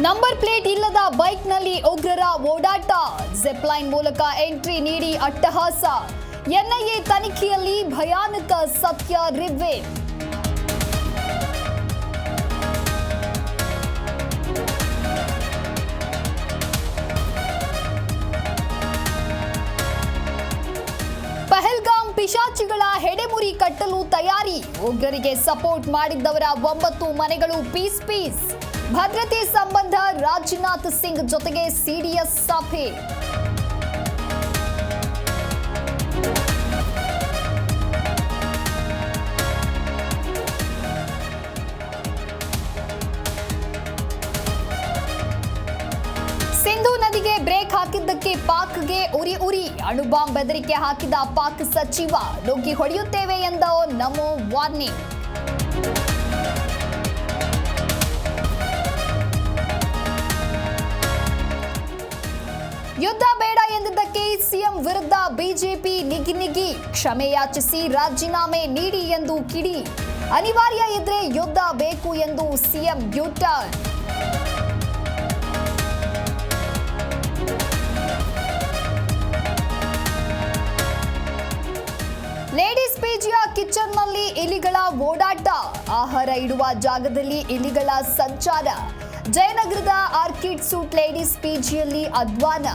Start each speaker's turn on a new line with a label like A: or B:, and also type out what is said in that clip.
A: Number plate ಇಲ್ಲದ ಬೈಕ್ನಲ್ಲಿ ಉಗ್ರರ ಓಡಾಟ, ಜಿಪ್ಲೈನ್ ಮೂಲಕ ಎಂಟ್ರಿ ನೀಡಿ ಅಟ್ಟಹಾಸ. ಎನ್ಐಎ ತನಿಖೆಯಲ್ಲಿ ಭಯಾನಕ ಸತ್ಯ ರಿವೀಲ್. ಪಹಲ್ಗಾಮ್ ಪಿಶಾಚಿಗಳ ಹೆಡೆಮುರಿ ಕಟ್ಟಲು ತಯಾರಿ. ಉಗ್ರರಿಗೆ ಸಪೋರ್ಟ್ ಮಾಡಿದ್ದವರ 9 ಮನೆಗಳು ಪೀಸ್. ಭದ್ರತೆ ಸಂಬಂಧ ರಾಜನಾಥ್ ಸಿಂಗ್ ಜೊತೆಗೆ ಸಿಡಿಎಸ್ ಸಭೆ. ಸಿಂಧೂ ನದಿಗೆ ಬ್ರೇಕ್ ಹಾಕಿದ್ದಕ್ಕೆ ಪಾಕ್ಗೆ ಉರಿ. ಅಣುಬಾಂಬ್ ಬೆದರಿಕೆ ಹಾಕಿದ ಪಾಕ್ ಸಚಿವ, ನುಗ್ಗಿ ಹೊಡೆಯುತ್ತೇವೆ ಎಂದ ನಮೋ ವಾರ್ನಿಂಗ್. ಯುದ್ಧ ಬೇಡ ಎಂದಿದ್ದಕ್ಕೆ ಸಿಎಂ ವಿರುದ್ಧ ಬಿಜೆಪಿ ನಿಗಿ. ಕ್ಷಮೆ ಯಾಚಿಸಿ ರಾಜೀನಾಮೆ ನೀಡಿ ಎಂದು ಕಿಡಿ. ಅನಿವಾರ್ಯ ಇದ್ರೆ ಯುದ್ಧ ಬೇಕು ಎಂದು ಸಿಎಂ ಯೂಟರ್ನ್. ಲೇಡೀಸ್ ಪಿಜಿಯ ಕಿಚನ್ನಲ್ಲಿ ಇಲಿಗಳ ಓಡಾಟ, ಆಹಾರ ಇಡುವ ಜಾಗದಲ್ಲಿ ಇಲಿಗಳ ಸಂಚಾರ. ಜಯನಗರದ ಆರ್ಕಿಡ್ ಸೂಟ್ ಲೇಡೀಸ್ ಪಿಜಿಯಲ್ಲಿ ಅಧ್ವಾನ.